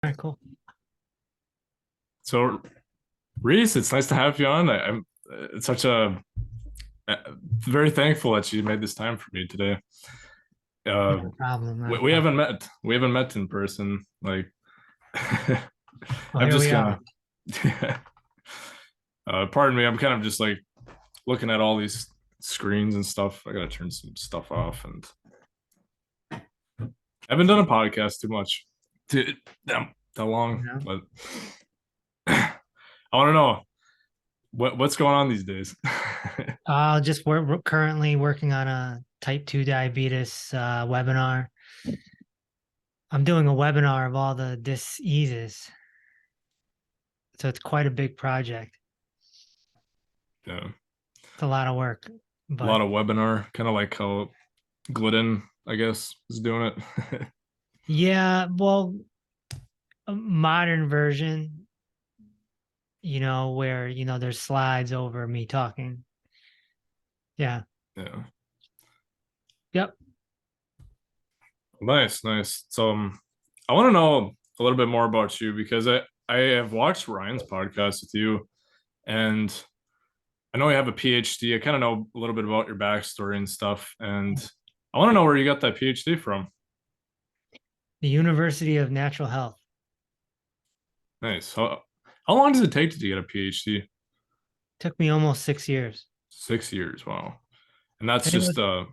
All right, cool. So, Reese, it's nice to have you on. I'm it's such a very thankful that you made this time for me today. Uh, Not a problem. we, Not a we problem. haven't met. We haven't met in person. Like, Well, I'm here just we kind are. of. Pardon me. I'm kind of just like looking at all these screens and stuff. I gotta turn some stuff off, and I haven't done a podcast too much, too that You long. know, But I want to know what's going on these days. we're currently working on a type 2 diabetes webinar. I'm doing a webinar of all the diseases. So it's quite a big project. Yeah. It's a lot of work, A but lot of webinar, kind of like how Glidden, I guess, is doing it. yeah, well, a modern version, where, there's slides over me talking. Yeah. Yeah, Yep. nice, nice. So, I want to know a little bit more about you because I have watched Ryan's podcast with you, and I know you have a PhD. I kind of know a little bit about your backstory and stuff, and I want to know where you got that PhD from. The University of Natural Health. Nice. How long does it take to get a PhD? Took me almost 6 years. 6 years. Wow. And that's And it just was,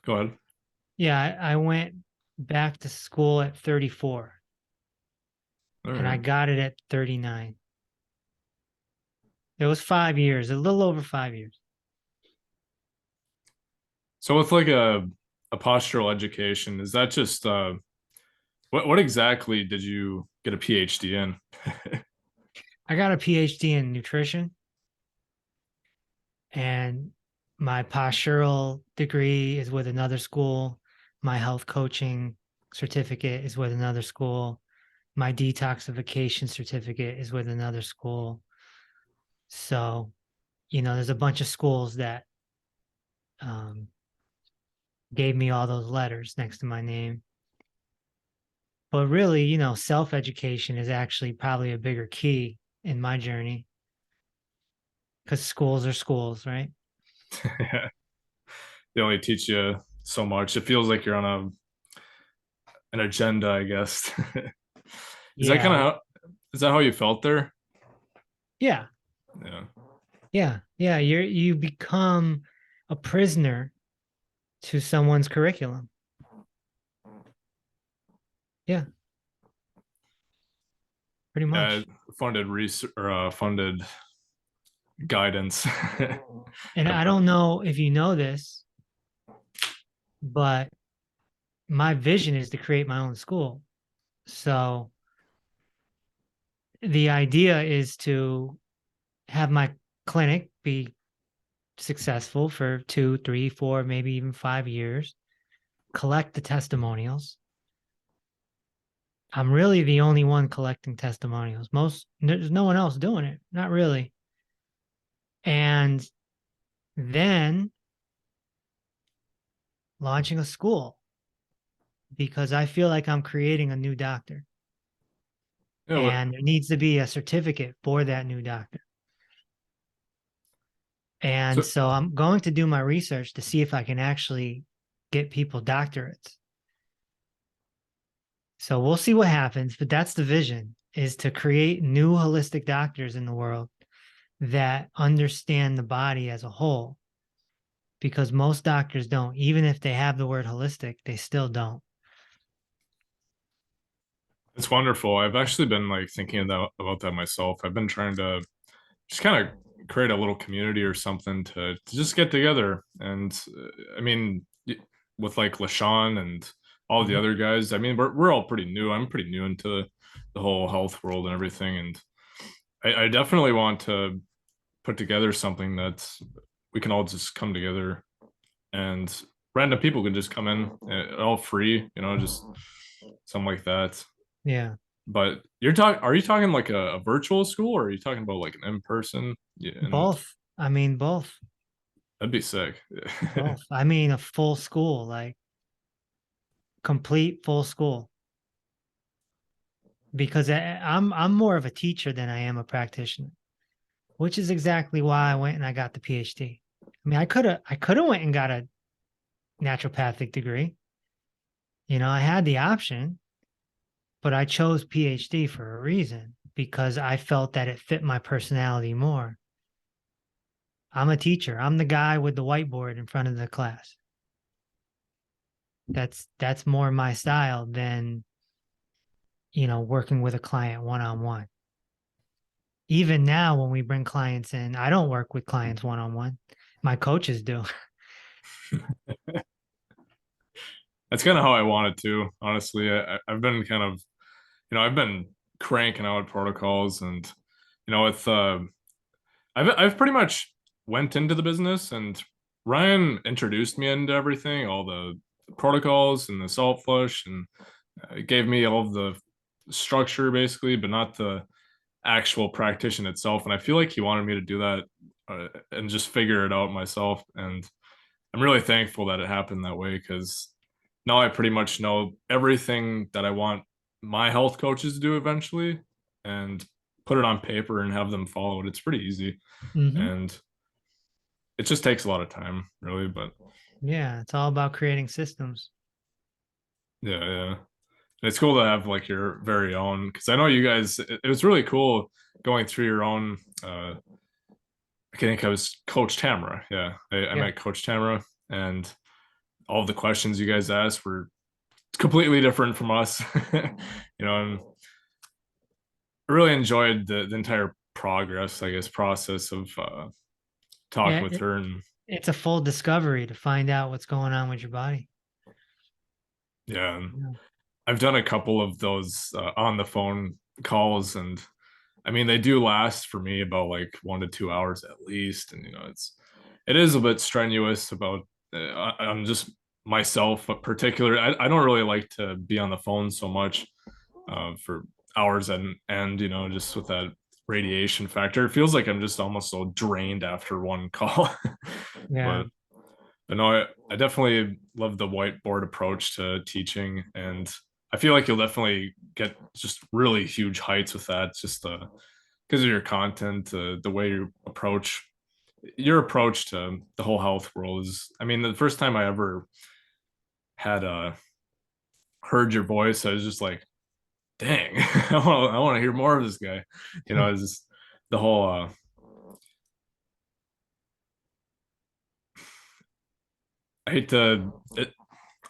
go ahead. yeah, I went back to school at 34 All and I right. got it at 39. It was 5 years, a little over 5 years. So with like a postural education, is that just what exactly did you get a PhD in? I got a PhD in nutrition, and my postural degree is with another school. My health coaching certificate is with another school. My detoxification certificate is with another school. So, there's a bunch of schools that um, gave me all those letters next to my name. But really, self education is actually probably a bigger key in my journey because schools are schools, right? They only teach you so much. It feels like you're on an agenda, I guess. Is that kind Yeah. of how is that how you felt there? Yeah. Yeah. Yeah. Yeah. You become a prisoner to someone's curriculum. Yeah, pretty Yeah, much. funded research or funded guidance. And I don't know if you know this, but my vision is to create my own school. So the idea is to have my clinic be successful for 2, 3, 4, maybe even 5 years, collect the testimonials. I'm really the only one collecting testimonials. There's no one else doing it, not really. And then launching a school because I feel like I'm creating a new doctor Yeah, and there needs to be a certificate for that new doctor. And so so I'm going to do my research to see if I can actually get people doctorates. So we'll see what happens, but that's the vision is to create new holistic doctors in the world that understand the body as a whole because most doctors don't. Even if they have the word holistic, they still don't. it's wonderful. I've actually been like thinking about that myself. I've been trying to just kind of create a little community or something to just get together. And I mean, with like LaShawn and all the Mhm. other guys, I mean, we're all pretty new. I'm pretty new into the whole health world and everything, and I definitely want to put together something that we can all just come together and random people can just come in all free, just something like that. Yeah, But are you talking like a virtual school or are you talking about like an in-person? Yeah, and both. I mean, both. that'd be sick. Both. I mean, a full school, like complete full school. because I'm more of a teacher than I am a practitioner, which is exactly why I went and I got the PhD. I mean, I could have went and got a naturopathic degree. I had the option, but I chose PhD for a reason because I felt that it fit my personality more. I'm a teacher. I'm the guy with the whiteboard in front of the class. That's more my style than, working with a client one on one. Even now, when we bring clients in, I don't work with clients one on one. My coaches do. That's kind of how I want it to. Honestly, I've been kind of, I've been cranking out protocols, and with I've pretty much went into the business, and Ryan introduced me into everything, all the protocols and the salt flush, and it gave me all of the structure basically, but not the actual practitioner itself. And I feel like he wanted me to do that and just figure it out myself. And I'm really thankful that it happened that way, because now I pretty much know everything that I want my health coaches to do eventually, and put it on paper and have them follow it. It's pretty easy, Hmm. and it just takes a lot of time, really. But Yeah, it's all about creating systems. yeah, yeah. And it's cool to have like your very own, because I know you guys, it was really cool going through your own. I think I was Coach Tamara. Yeah, I Yeah. met Coach Tamara, and all of the questions you guys asked were completely different from us. And I really enjoyed the entire progress, I guess, process of talking Yeah. with her. And It's a full discovery to find out what's going on with your body. yeah, and Yeah. I've done a couple of those on the phone calls, and I mean, they do last for me about like 1 to 2 hours at least. And it is a bit strenuous about I'm just myself, but particular. I don't really like to be on the phone so much for hours and just with that radiation factor. It feels like I'm just almost so drained after one call. Yeah. But no, I definitely love the whiteboard approach to teaching, and I feel like you'll definitely get just really huge heights with that, just because of your content, the way you approach your approach to the whole health world is. I mean, the first time I ever had heard your voice, I was just like, dang, I want to hear more of this guy. It's just the whole I hate to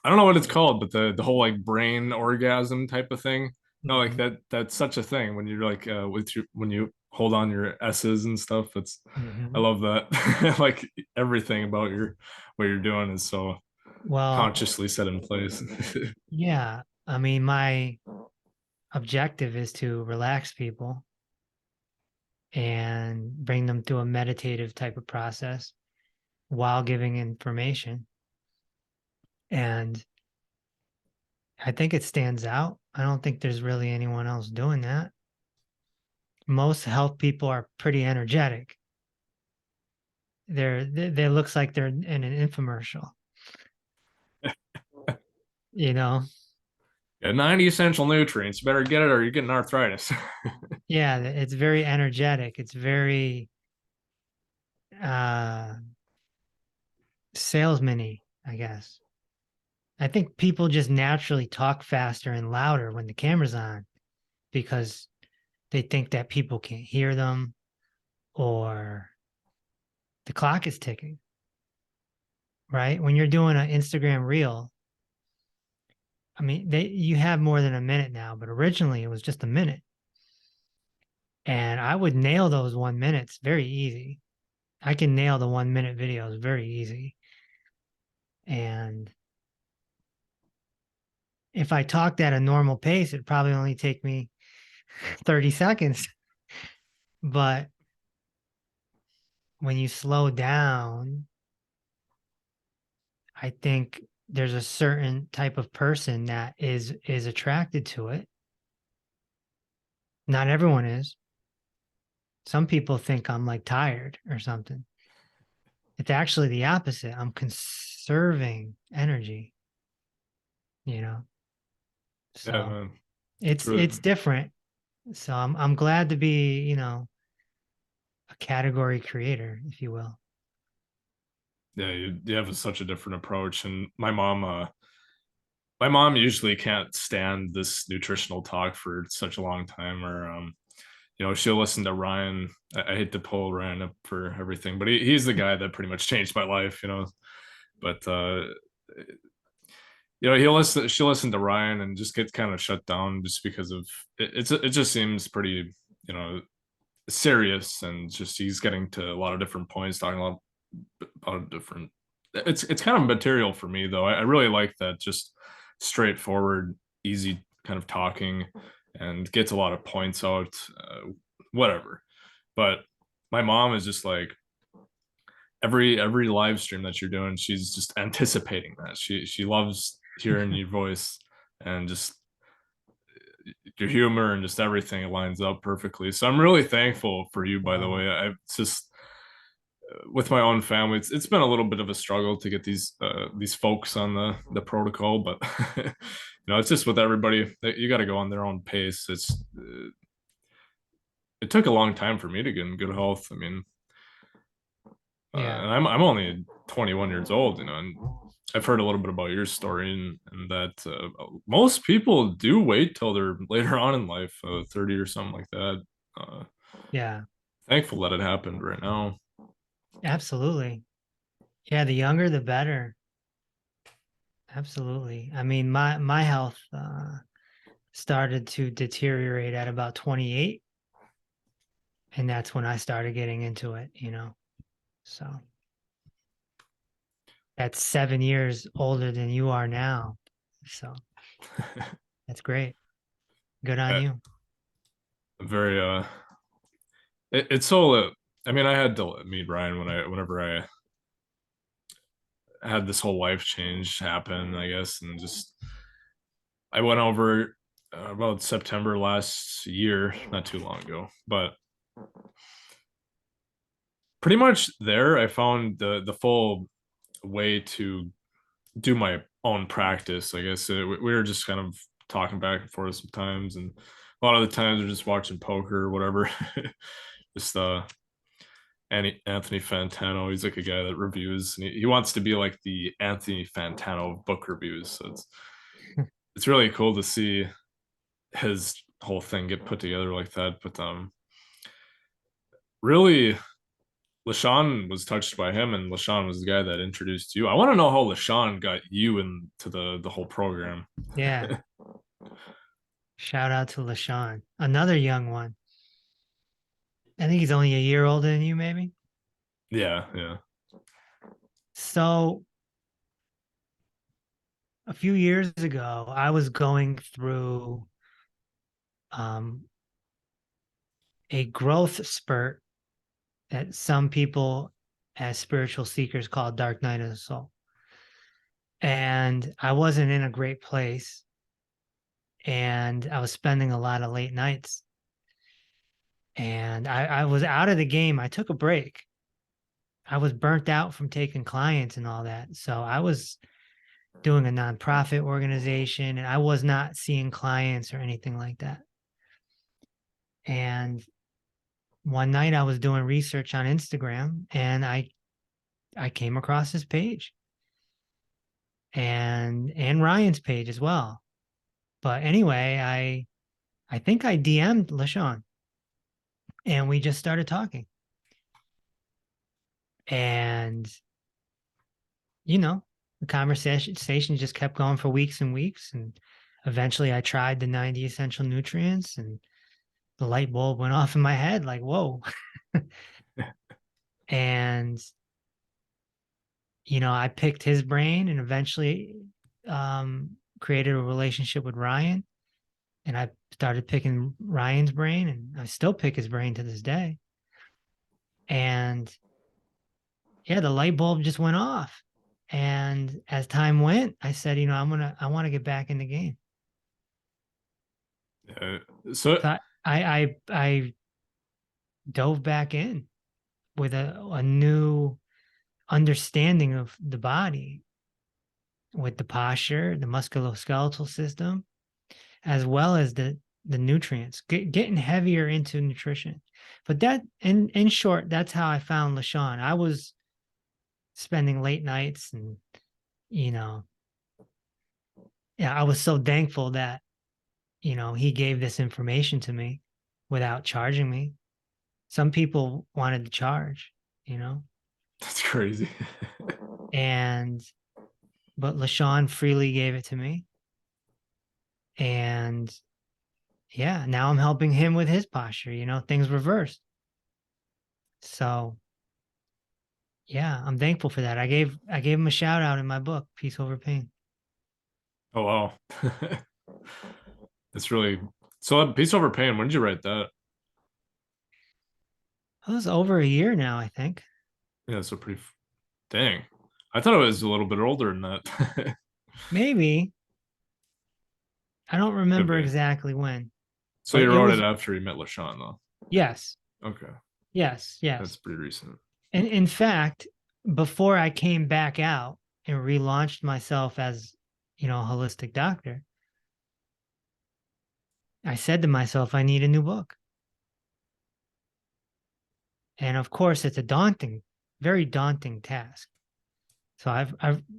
I don't know what it's called, but the whole like brain orgasm type of thing. No, like Hmm. that's such a thing when you're like with your when you hold on your S's and stuff. That's I Hmm. love that. Like everything about your what you're doing is so Well, consciously set in place. yeah. I mean, my objective is to relax people and bring them through a meditative type of process while giving information. And I think it stands out. I don't think there's really anyone else doing that. Most health people are pretty energetic. They looks like they're in an infomercial, you know? Yeah, 90 essential nutrients. You better get it or you're getting arthritis. Yeah, it's very energetic. It's very uh salesman-y, I guess. I think people just naturally talk faster and louder when the camera's on because they think that people can't hear them or the clock is ticking, right? When you're doing an Instagram reel, I mean, you have more than a minute now, but originally it was just a minute. And I would nail those 1 minutes very easy. I can nail the 1 minute videos very easy. And if I talked at a normal pace, it'd probably only take me 30 seconds. But when you slow down, I think there's a certain type of person that is attracted to it. Not everyone is. Some people think I'm like tired or something. It's actually the opposite. I'm conserving energy, you know. Yeah, So man. It's really, it's different. So I'm glad to be, a category creator, if you will. yeah, you have such a different approach. And my mom usually can't stand this nutritional talk for such a long time, or she'll listen to Ryan. I hate to pull Ryan up for everything, but he's the guy that pretty much changed my life, but she'll listen to Ryan and just get kind of shut down just because of it just seems pretty, you know, serious, and just he's getting to a lot of different points, talking about different, it's kind of material for me though. I really like that, just straightforward, easy kind of talking, and gets a lot of points out, whatever. But my mom is just like, every live stream that you're doing, she's just anticipating that. She loves hearing your voice, and just your humor, and just everything lines up perfectly. So I'm really thankful for you, by the Wow. way. I just, with my own family, it's been a little bit of a struggle to get these folks on the protocol, but it's just with everybody, you got to go on their own pace. It took a long time for me to get in good health. I mean, Yeah. and I'm only 21 years old, and I've heard a little bit about your story, and that most people do wait till they're later on in life, 30 or something like that. Uh, Yeah. Thankful that it happened right now. Absolutely. Yeah, the younger the better. Absolutely. I mean, my health started to deteriorate at about 28, and that's when I started getting into it. So that's 7 years older than you are now. So that's great. Good on I, you. very it's so I mean, I had to meet Ryan whenever I had this whole life change happen, I guess, and just I went over about September last year, not too long ago, but pretty much there I found the full way to do my own practice. I guess we were just kind of talking back and forth sometimes, and a lot of the times we're just watching poker or whatever. Just Anthony Fantano. He's like a guy that reviews, and he wants to be like the Anthony Fantano of book reviews. So it's really cool to see his whole thing get put together like that. But really, LaShawn was touched by him, and LaShawn was the guy that introduced you. I want to know how LaShawn got you into the whole program. Yeah. Shout out to LaShawn, another young one. I think he's only a year older than you, maybe. Yeah, yeah. So a few years ago, I was going through um, a growth spurt that some people as spiritual seekers call dark night of the soul. And I wasn't in a great place. And I was spending a lot of late nights. And I was out of the game. I took a break. I was burnt out from taking clients and all that. So I was doing a nonprofit organization and I was not seeing clients or anything like that. And one night I was doing research on Instagram and I came across this page and Ryan's page as well. But anyway, I think I DM'd LaShawn and we just started talking. And the conversation just kept going for weeks and weeks. And eventually I tried the 90 essential nutrients and the light bulb went off in my head like, whoa. And, I picked his brain and eventually created a relationship with Ryan. And I started picking Ryan's brain and I still pick his brain to this day. And yeah, the light bulb just went off. And as time went, I said, I want to get back in the game. Yeah. So So I dove back in with a new understanding of the body with the posture, the musculoskeletal system, as well as the nutrients, getting heavier into nutrition. But that, in short, that's how I found LaShawn. I was spending late nights, and you know, yeah, I was so thankful that he gave this information to me without charging me. Some people wanted to charge, you know, That's crazy. and but LaShawn freely gave it to me, and yeah, now I'm helping him with his posture. Things reversed. So yeah, I'm thankful for that. I gave him a shout out in my book, Peace Over Pain. Oh wow. It's really so Peace Over Pain. When did you write that? It was over a year now, I think. Yeah, so pretty dang. I thought it was a little bit older than that. Maybe. I don't Could remember be. exactly when, So but you it wrote it was, after you met LaShawn though. yes, Okay. yes, That's yes. pretty recent. And in fact, before I came back out and relaunched myself as, a holistic doctor, I said to myself, I need a new book. And of course, it's a daunting, very daunting task. So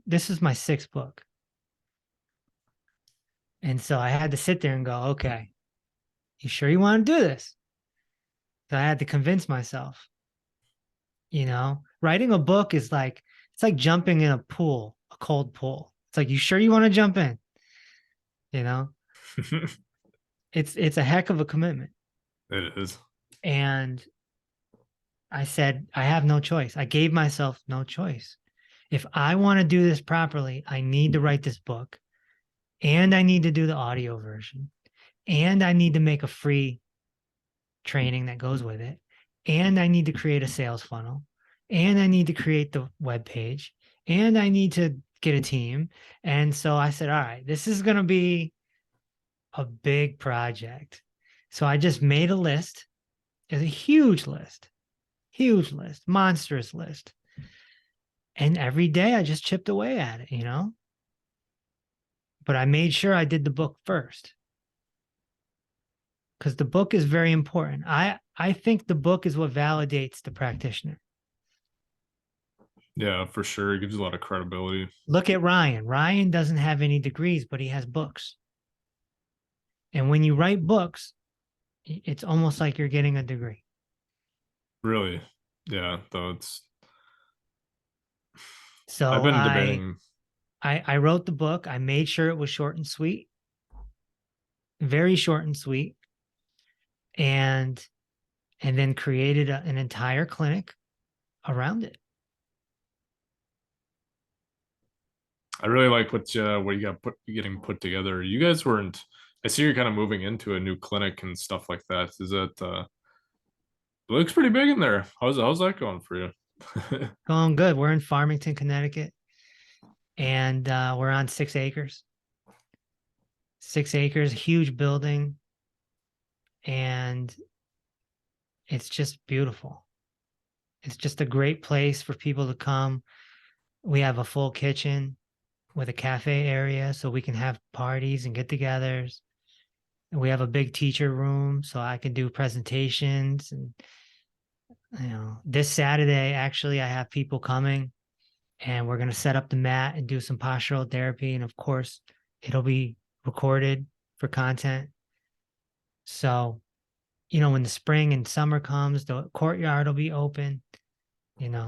this is my sixth book. And so I had to sit there and go, okay, you sure you want to do this? So I had to convince myself, writing a book is it's like jumping in a pool, a cold pool. It's like, you sure you want to jump in? You know, it's a heck of a commitment. It is. And I said, I have no choice. I gave myself no choice. If I want to do this properly, I need to write this book, and I need to do the audio version, and I need to make a free training that goes with it, and I need to create a sales funnel, and I need to create the web page, and I need to get a team. And so I said, all right, this is going to be a big project. So I just made a list. It's a huge list, monstrous list. And every day I just chipped away at it. But I made sure I did the book first, because the book is very important. I think the book is what validates the practitioner. Yeah, for sure. It gives you a lot of credibility. Look at Ryan. Ryan doesn't have any degrees, but he has books. And when you write books, it's almost like you're getting a degree. Really. Yeah, though I've So been I debating. I wrote the book. I made sure it was short and sweet, very short and sweet, and then created an entire clinic around it. I really like what you got getting put together. You guys weren't. I see you're kind of moving into a new clinic and stuff like that. Is that it looks pretty big in there? How's that going for you? Going good. We're in Farmington, Connecticut, and we're on 6 acres. 6 acres, huge building, and it's just beautiful. It's just a great place for people to come. We have a full kitchen with a cafe area so we can have parties and get-togethers. And we have a big teacher room so I can do presentations. And this Saturday, actually, I have people coming, and we're going to set up the mat and do some postural therapy. And of course, it'll be recorded for content. So, when the spring and summer comes, the courtyard will be open,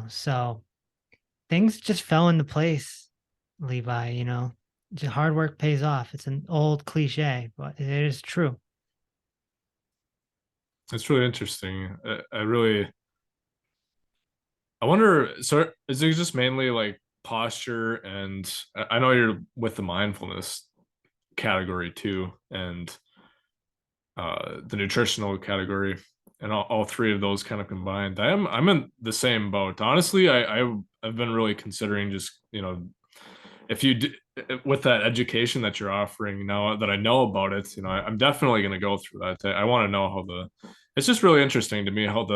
so things just fell into place, Levi. Just hard work pays off. It's an old cliche, but it is true. It's really interesting. I wonder. So is it just mainly like posture and I know you're with the mindfulness category too, and the nutritional category, and all three of those kind of combined. I'm in the same boat. Honestly, I've been really considering just if you do, with that education that you're offering now that I know about it, I'm definitely going to go through that. I want to know how it's just really interesting to me how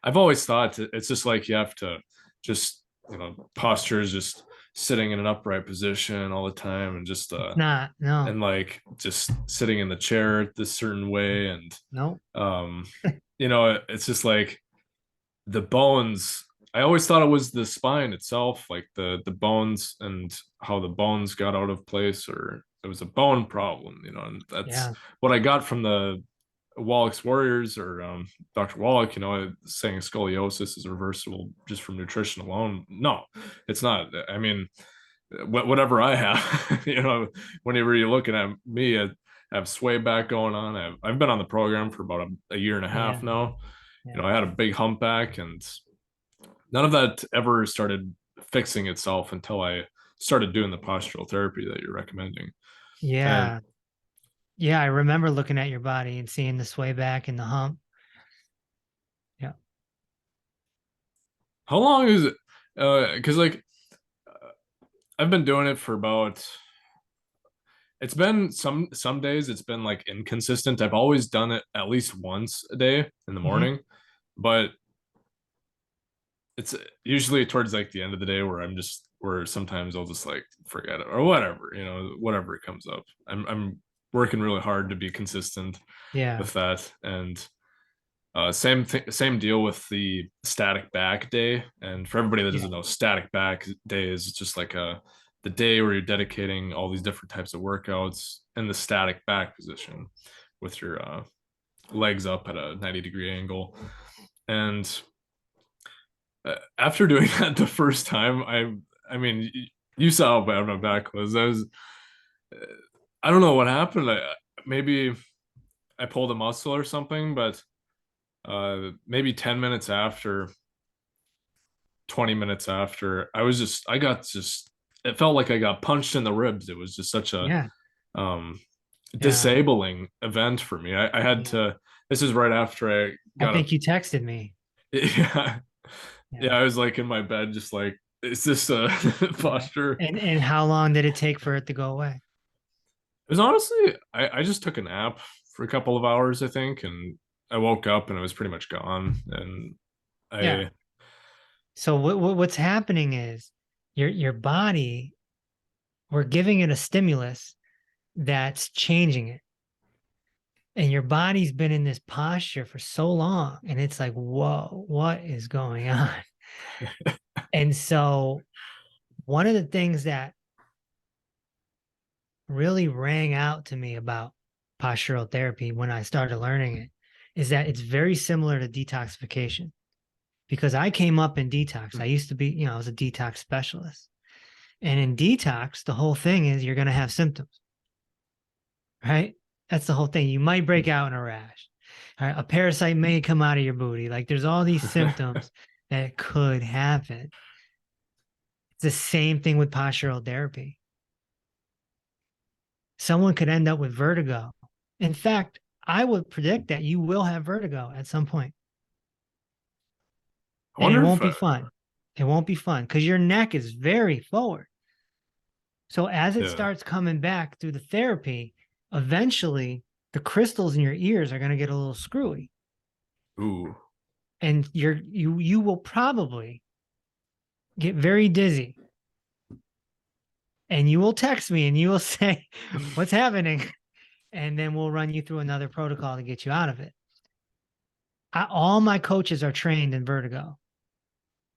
I've always thought it's just like you have to just posture is just sitting in an upright position all the time, and just It's not. No. and like just sitting in the chair this certain way, and No. um it's just like the bones. I always thought it was the spine itself, like the bones, and how the bones got out of place, or it was a bone problem, and that's Yeah. what I got from the Wallach's Warriors, or Dr. Wallach, saying scoliosis is reversible just from nutrition alone. No, it's not. I mean, whatever I have, whenever you're looking at me, I have sway back going on. I've been on the program for about a year and a half Yeah. now. Yeah. I had a big humpback, and none of that ever started fixing itself until I started doing the postural therapy that you're recommending. And Yeah. Yeah. I remember looking at your body and seeing the sway back and the hump. Yeah. how long is it? Because like I've been doing it for about. It's been some days it's been like inconsistent. I've always done it at least once a day in the Hmm. morning, but it's usually towards like the end of the day where sometimes I'll just like forget it or whatever, whatever it comes up. I'm working really hard to be consistent Yeah. with that. And same deal with the static back day. And for everybody that Yeah. doesn't know, static back day is just like the day where you're dedicating all these different types of workouts in the static back position with your legs up at a 90-degree angle. And after doing that the first time, I mean, you saw how bad my back was. I don't know what happened. Maybe I pulled a muscle or something, but maybe 10 minutes after, 20 minutes after, I got just, it felt like I got punched in the ribs. It was just such a Yeah. um, Yeah. disabling event for me. I had Yeah. to, this is right after I I got a, think you texted me. yeah, Yeah. yeah, I was like in my bed, just like, is this a Yeah. posture? And how long did it take for it to go away? It was honestly, I just took a nap for a couple of hours, I think, and I woke up and it was pretty much gone. And Yeah. I, So what's happening is your body, we're giving it a stimulus that's changing it. And your body's been in this posture for so long. And it's like, whoa, what is going on? And so one of the things that really rang out to me about postural therapy when I started learning it is that it's very similar to detoxification because I came up in detox. I used to be, I was a detox specialist. And in detox, the whole thing is you're going to have symptoms, right? That's the whole thing. You might break out in a rash. All right? A parasite may come out of your booty. Like there's all these symptoms that could happen. It's the same thing with postural therapy. Someone could end up with vertigo. In fact, I would predict that you will have vertigo at some point, I and it wonder if, won't be fun. It won't be fun because your neck is very forward. So as it yeah, starts coming back through the therapy, eventually the crystals in your ears are going to get a little screwy, ooh, and you will probably get very dizzy. And you will text me and you will say, "What's happening?" And then we'll run you through another protocol to get you out of it. All my coaches are trained in vertigo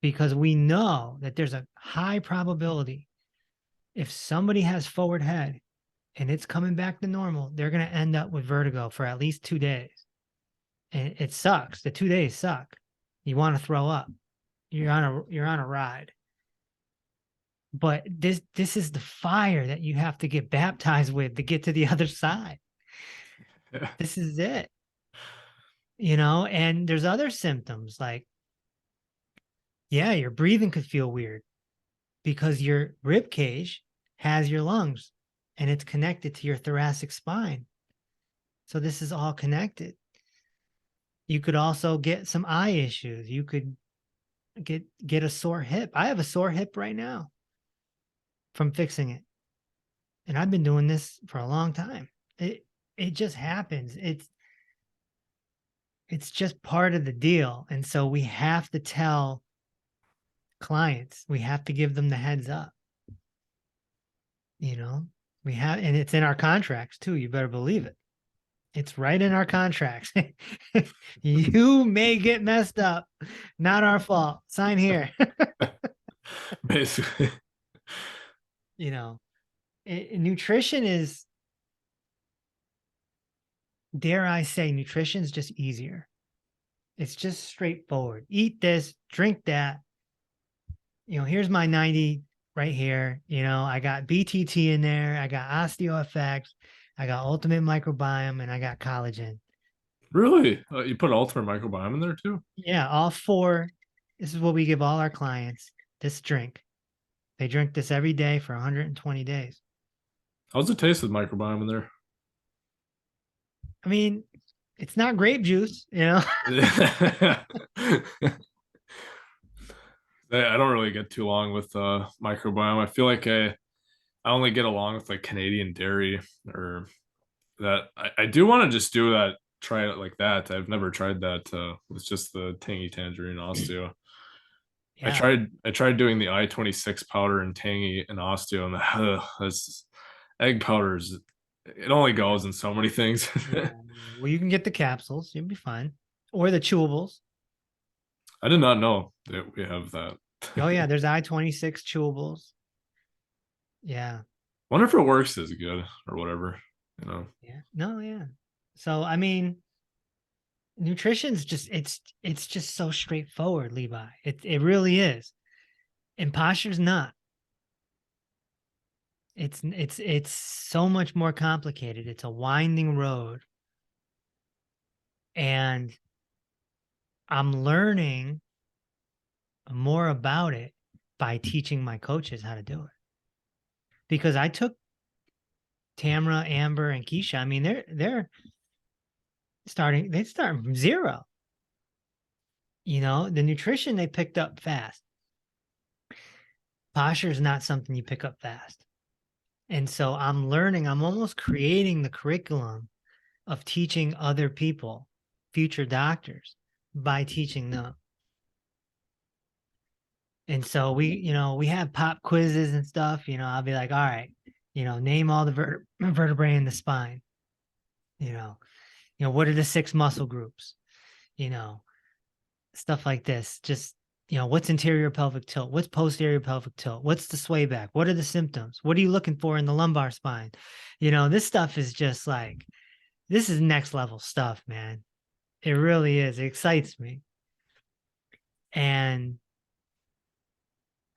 because we know that there's a high probability if somebody has forward head and it's coming back to normal, they're going to end up with vertigo for at least 2 days. And it sucks. The 2 days suck. You want to throw up. You're on a ride. But this is the fire that you have to get baptized with to get to the other side. yeah, This is it. And there's other symptoms like, yeah, your breathing could feel weird because your rib cage has your lungs and it's connected to your thoracic spine. So this is all connected. You could also get some eye issues. You could get a sore hip. I have a sore hip right now from fixing it. And I've been doing this for a long time. It just happens. It's just part of the deal. And so we have to tell clients, we have to give them the heads up. You know, we have, and it's in our contracts too. You better believe it. It's right in our contracts. You may get messed up. Not our fault. Sign here. Basically. You know, nutrition is, dare I say, nutrition is just easier. It's just straightforward. Eat this, drink that. Here's my 90 right here. I got BTT in there. I got OsteoFX. I got Ultimate Microbiome, and I got collagen. Really? You put ultimate microbiome in there too? Yeah, all four. This is what we give all our clients. This drink. They drink this every day for 120 days. How's it taste with microbiome in there? I mean, it's not grape juice, I don't really get too along with microbiome. I feel like I only get along with like Canadian dairy or that. I do want to just do that, try it like that. I've never tried that with just the tangy tangerine osteo. Yeah. I tried doing the I-26 powder and tangy and osteo, and that's egg powders. It only goes in so many things. Yeah. Well, you can get the capsules. You'll be fine. Or the chewables. I did not know that we have that. Oh, yeah. There's I-26 chewables. Yeah. Wonder if it works as good or whatever, you know. Yeah. No, yeah. So, I mean, nutrition's just, it's just so straightforward, Levi. It really is. And posture's not. It's so much more complicated. It's a winding road. And I'm learning more about it by teaching my coaches how to do it. Because I took Tamara, Amber, and Keisha. I mean, they're they start from zero. The nutrition they picked up fast. Posture is not something you pick up fast. And so I'm learning, I'm almost creating the curriculum of teaching other people, future doctors, by teaching them. And so we have pop quizzes and stuff. I'll be like, all right, name all the vertebrae in the spine. What are the 6 muscle groups? Stuff like this. Just, what's anterior pelvic tilt? What's posterior pelvic tilt? What's the sway back? What are the symptoms? What are you looking for in the lumbar spine? This stuff is just like, this is next level stuff, man. It really is. It excites me. And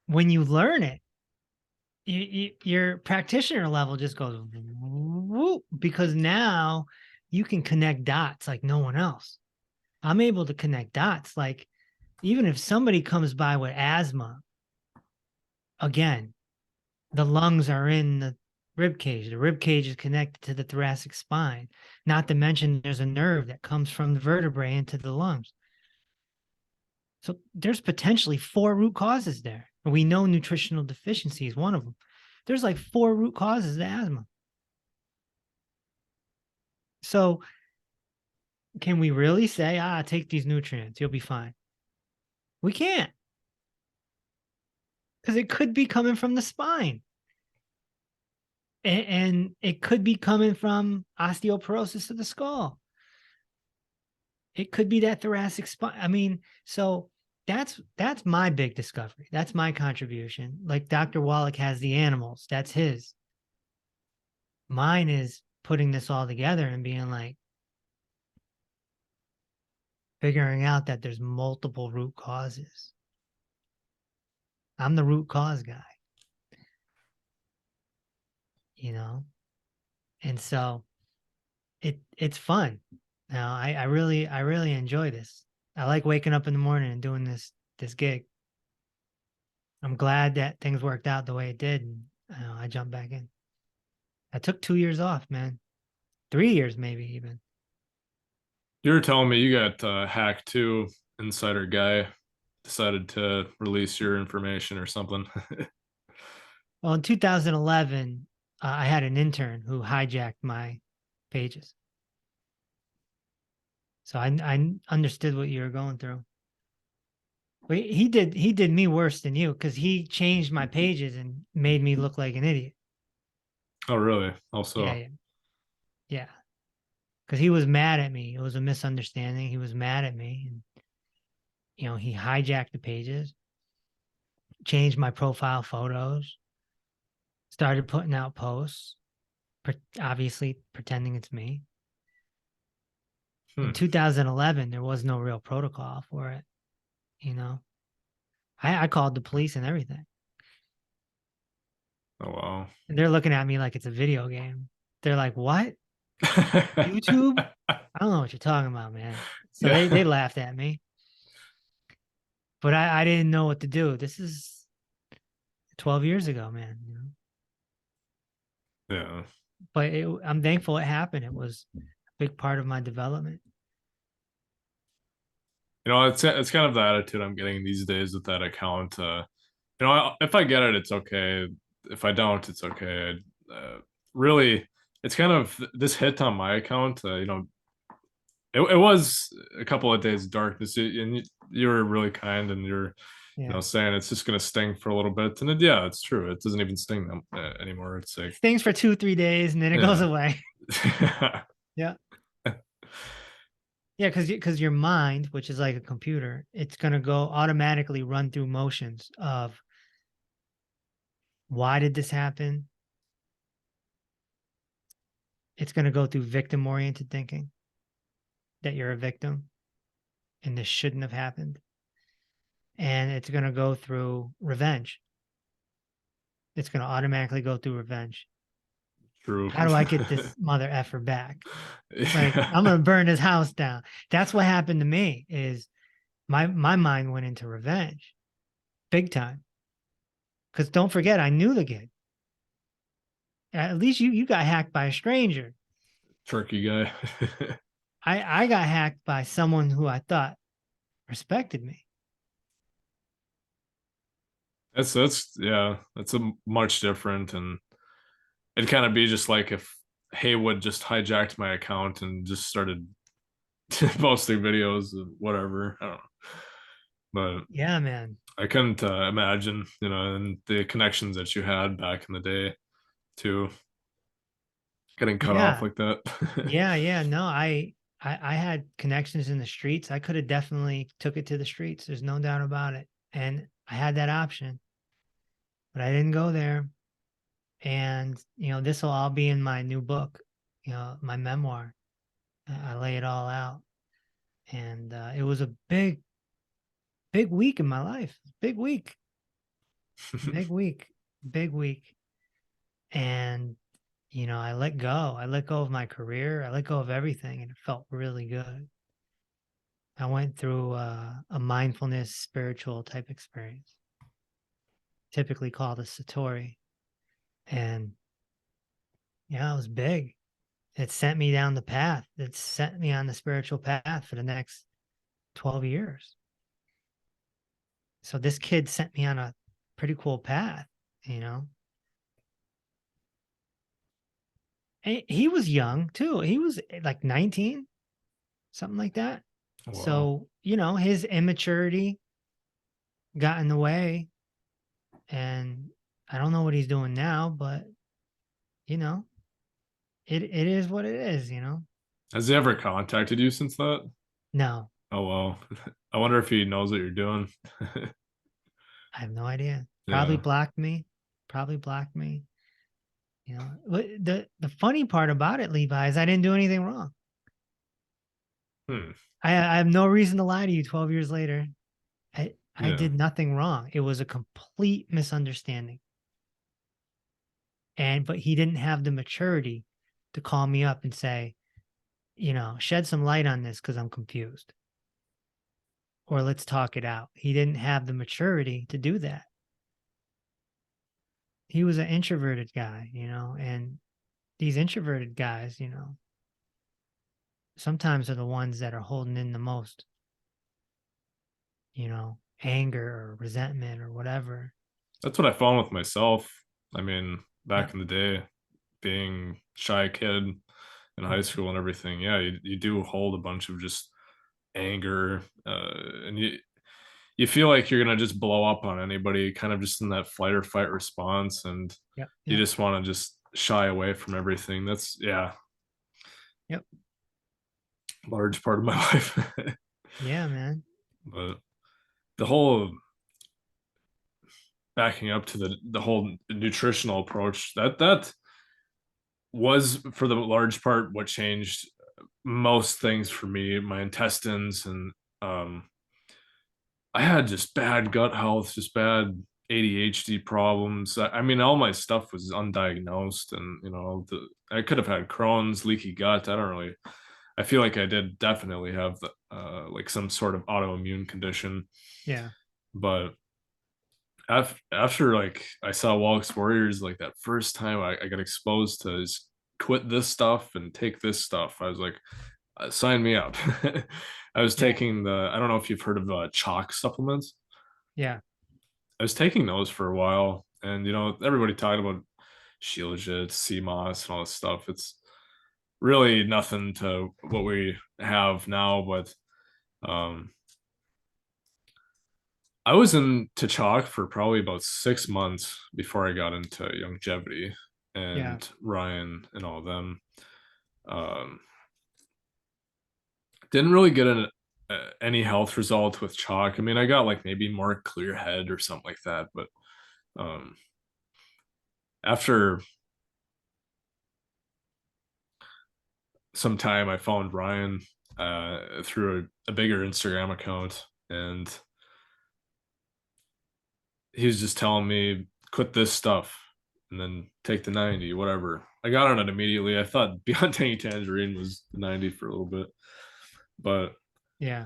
when you learn it, your practitioner level just goes whoop, because now you can connect dots like no one else. I'm able to connect dots. Like, even if somebody comes by with asthma, again, the lungs are in the rib cage. The rib cage is connected to the thoracic spine. Not to mention there's a nerve that comes from the vertebrae into the lungs. So there's potentially 4 root causes there. And we know nutritional deficiency is one of them. There's like 4 root causes to asthma. So can we really say, take these nutrients, you'll be fine? We can't. Because it could be coming from the spine. And it could be coming from osteoporosis of the skull. It could be that thoracic spine. I mean, so that's my big discovery. That's my contribution. Like Dr. Wallach has the animals. That's his. Mine is putting this all together and being like, figuring out that there's multiple root causes. I'm the root cause guy. And so it's fun. Now I really enjoy this. I like waking up in the morning and doing this gig. I'm glad that things worked out the way it did, and I jumped back in. I took 2 years off, man. 3 years maybe even. You were telling me you got hacked too. Insider guy decided to release your information or something. Well, in 2011, I had an intern who hijacked my pages. So I understood what you were going through. But he did me worse than you, because he changed my pages and made me look like an idiot. Oh, really? Yeah, Also, yeah, yeah. Because he was mad at me. It was a misunderstanding. He was mad at me, and he hijacked the pages, changed my profile photos, started putting out posts, obviously pretending it's me. In hmm. 2011, there was no real protocol for it. You know, I called the police and everything. Oh, wow. And they're looking at me like it's a video game. They're like, "What? YouTube? I don't know what you're talking about, man." So they Yeah. laughed at me, but I didn't know what to do. This is 12 years ago, man. Yeah. But I'm thankful it happened. It was a big part of my development. It's kind of the attitude I'm getting these days with that account. If I get it, it's okay. If I don't, it's okay. Really, it's kind of this hit on my account. It was a couple of days of darkness, and you were really kind, and you're, Yeah. saying it's just gonna sting for a little bit, and yeah, it's true. It doesn't even sting them anymore. It's like, Stings for 2, 3 days and then it goes yeah, away. Yeah. Yeah, because your mind, which is like a computer, it's gonna go automatically run through motions of why did this happen? It's gonna go through victim oriented thinking that you're a victim and this shouldn't have happened. And it's gonna go through revenge. It's gonna automatically go through revenge. true. How do I get this mother effer back? Like, I'm Yeah. gonna burn his house down. That's what happened to me is my mind went into revenge big time. Because don't forget, I knew the kid. At least you got hacked by a stranger. Turkey guy. I got hacked by someone who I thought respected me. That's yeah, that's a much different, and it'd kind of be just like if Haywood just hijacked my account and just started posting videos of whatever. I don't know, but Yeah, man. I couldn't imagine, and the connections that you had back in the day too, getting cut off Yeah, like that. yeah, yeah. No, I had connections in the streets. I could have definitely took it to the streets. There's no doubt about it. And I had that option, but I didn't go there. And this will all be in my new book, my memoir. I lay it all out, and it was a big week in my life. Big week, big week, big week. And I let go. I let go of my career. I let go of everything, and it felt really good. I went through a mindfulness, spiritual type experience, typically called a satori, and it was big. It sent me down the path. It sent me on the spiritual path for the next 12 years. So this kid sent me on a pretty cool path, you know. He was young too. He was like 19, something like that. Wow. So, his immaturity got in the way, and I don't know what he's doing now, but you know, it is what it is. Has he ever contacted you since that? No, Oh well. I wonder if he knows what you're doing. I have no idea. Probably Yeah. blocked me. Probably blocked me. The funny part about it, Levi, is I didn't do anything wrong. Hmm. I have no reason to lie to you 12 years later. I Yeah. did nothing wrong. It was a complete misunderstanding. But he didn't have the maturity to call me up and say, shed some light on this because I'm confused. Or let's talk it out. He didn't have the maturity to do that. He was an introverted guy, and these introverted guys, sometimes are the ones that are holding in the most, anger or resentment or whatever. That's what I found with myself. I mean, Yeah. back in the day, being shy kid in high Mhm. school and everything, yeah, you do hold a bunch of just anger, and you feel like you're gonna just blow up on anybody, kind of just in that flight or fight response, and Yep. you Yep. just want to just shy away from everything. That's, yeah, Yep. large part of my life. Yeah, man. But the whole backing up to the whole nutritional approach, that was for the large part what changed most things for me, my intestines, and um I had just bad gut health, just bad ADHD problems. I mean, all my stuff was undiagnosed, and I could have had Crohn's, leaky gut. I don't really. I feel like I did definitely have like some sort of autoimmune condition, Yeah. but after like I saw Walks Warriors, like that first time I got exposed to just quit this stuff and take this stuff, I was like, sign me up. I was Yeah. taking I don't know if you've heard of chalk supplements. Yeah. I was taking those for a while, and everybody talked about Shilajit, CMOS, and all this stuff. It's really nothing to what we have now, but um, I was into chalk for probably about 6 months before I got into longevity Yeah. and Ryan and all of them. Um, didn't really get any health result with chalk. I mean, I got like maybe more clear head or something like that, but um, after some time, I found Ryan through a bigger Instagram account, and he was just telling me quit this stuff and then take the 90, whatever. I got on it immediately. I thought Beyond Tangy Tangerine was the 90 for a little bit, but Yeah.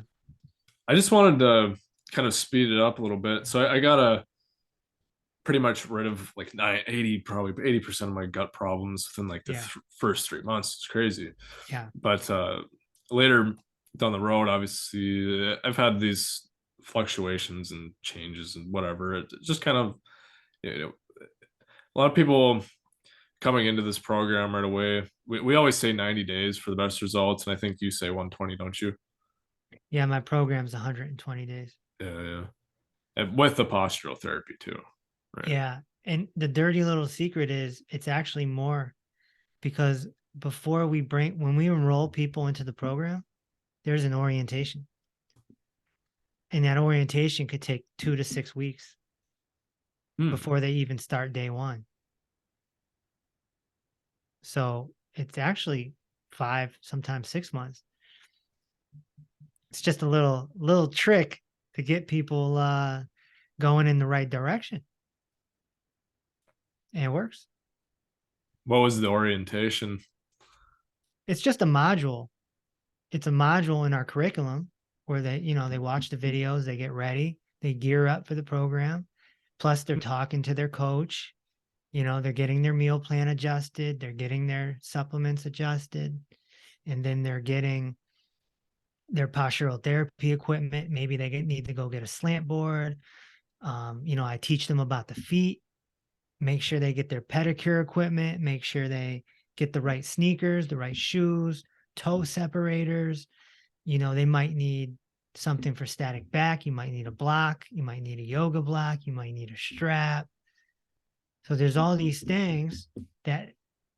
I just wanted to kind of speed it up a little bit. So I got a pretty much rid of like 80, probably 80% of my gut problems within like the Yeah. first 3 months. It's crazy. Yeah. But later down the road, obviously, I've had these fluctuations and changes and whatever. It just kind of, you know, a lot of people coming into this program right away. We always say 90 days for the best results, and I think you say 120, don't you? Yeah. My program's 120 days. Yeah, yeah. And with the postural therapy too, right? Yeah. And the dirty little secret is it's actually more because when we enroll people into the program, there's an orientation. And that orientation could take 2 to 6 weeks Hmm. before they even start day one. So it's actually 5, sometimes 6 months. It's just a little trick to get people going in the right direction. And it works. What was the orientation? It's just a module. It's a module in our curriculum where they watch the videos, they get ready, they gear up for the program. Plus they're talking to their coach. They're getting their meal plan adjusted, they're getting their supplements adjusted, and then they're getting their postural therapy equipment. Maybe they need to go get a slant board. I teach them about the feet, make sure they get their pedicure equipment, make sure they get the right sneakers, the right shoes, toe separators. They might need something for static back. You might need a block. You might need a yoga block. You might need a strap. So there's all these things that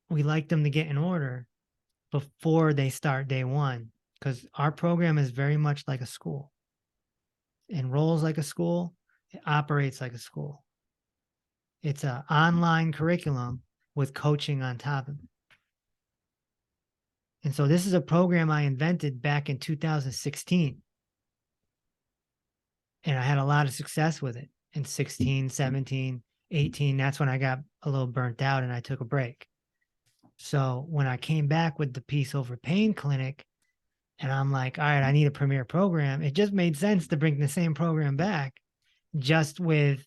we like them to get in order before they start day one, because our program is very much like a school. It enrolls like a school. It operates like a school. It's an online curriculum with coaching on top of it. And so this is a program I invented back in 2016. And I had a lot of success with it in 16, 17, 18. That's when I got a little burnt out and I took a break. So when I came back with the Peace Over Pain Clinic, and I'm like, all right, I need a premier program, it just made sense to bring the same program back, just with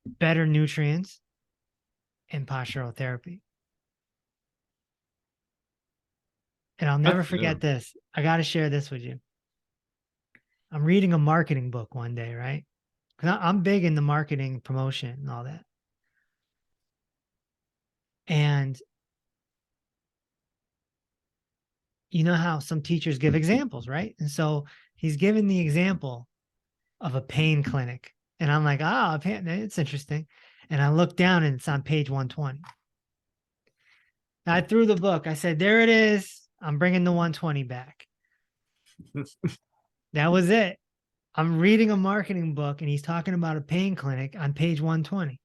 better nutrients and postural therapy. And I'll never Yeah. forget this. I got to share this with you. I'm reading a marketing book one day, right? Because I'm big in the marketing, promotion, and all that. And you know how some teachers give examples, right? And so he's given the example of a pain clinic. And I'm like, it's interesting. And I look down and it's on page 120. I threw the book. I said, there it is. I'm bringing the 120 back. That was it. I'm reading a marketing book and he's talking about a pain clinic on page 120.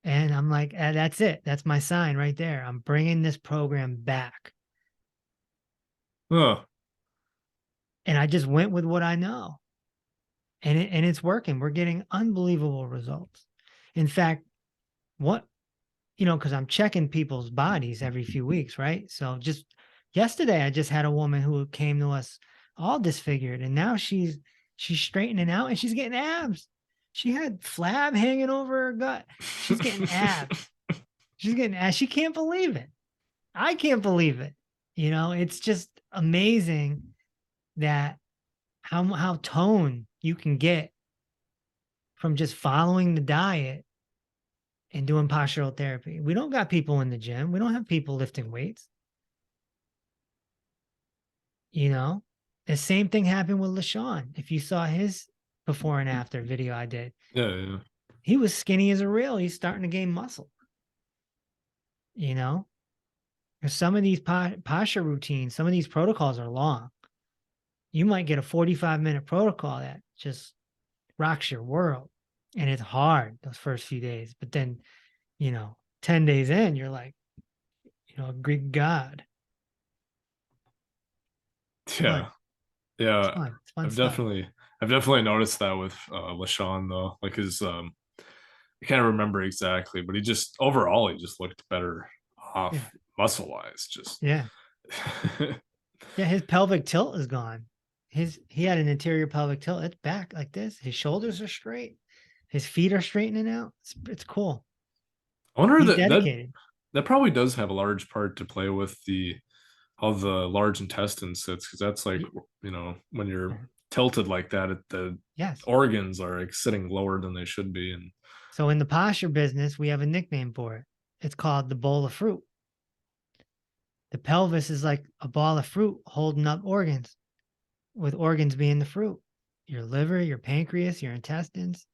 And I'm like, that's it. That's my sign right there. I'm bringing this program back. Huh. And I just went with what I know. And it's working. We're getting unbelievable results. In fact, what, because I'm checking people's bodies every few weeks, right? So just yesterday, I just had a woman who came to us all disfigured, and now she's straightening out and she's getting abs. She had flab hanging over her gut. She's getting abs. She's getting abs. She can't believe it. I can't believe it. It's just amazing that how toned you can get from just following the diet and doing postural therapy. We don't got people in the gym. We don't have people lifting weights. The same thing happened with LaShawn. If you saw his before and after video I did, Yeah. he was skinny as a rail. He's starting to gain muscle. Some of these posture routines, some of these protocols are long. You might get a 45-minute protocol that just rocks your world. And it's hard those first few days. But then, 10 days in, you're like, Greek God. Yeah. It's Yeah. fun. It's fun I've stuff. definitely noticed that with LaShawn though. Like his I can't remember exactly, but he just overall he just looked better Yeah. off muscle wise. Just Yeah. Yeah. His pelvic tilt is gone. He had an anterior pelvic tilt. It's back like this. His shoulders are straight. His feet are straightening out. It's cool. I wonder He's that dedicated. that probably does have a large part to play with the how the large intestine sits, because that's like when you're Yeah. tilted like that, the Yes. organs are like sitting lower than they should be, and So in the posture business, we have a nickname for it. It's called the bowl of fruit. The pelvis is like a ball of fruit holding up organs, with organs being the fruit. Your liver, your pancreas, your intestines.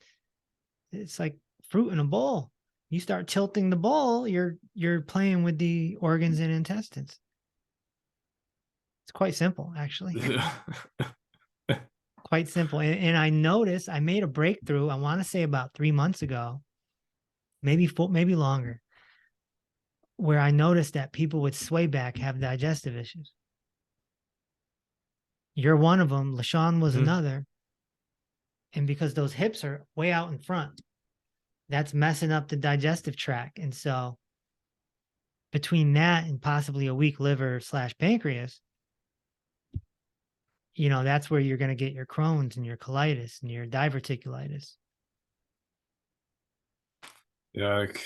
It's like fruit in a bowl. You start tilting the bowl, you're playing with the organs and intestines. It's quite simple, actually. Quite simple. And I noticed I made a breakthrough, I want to say about 3 months ago, maybe four, maybe longer, where I noticed that people with sway back have digestive issues. You're one of them. LaShawn was Mhm. another. And because those hips are way out in front, that's messing up the digestive tract. And so between that and possibly a weak liver/pancreas, that's where you're going to get your Crohn's and your colitis and your diverticulitis. Yeah, like,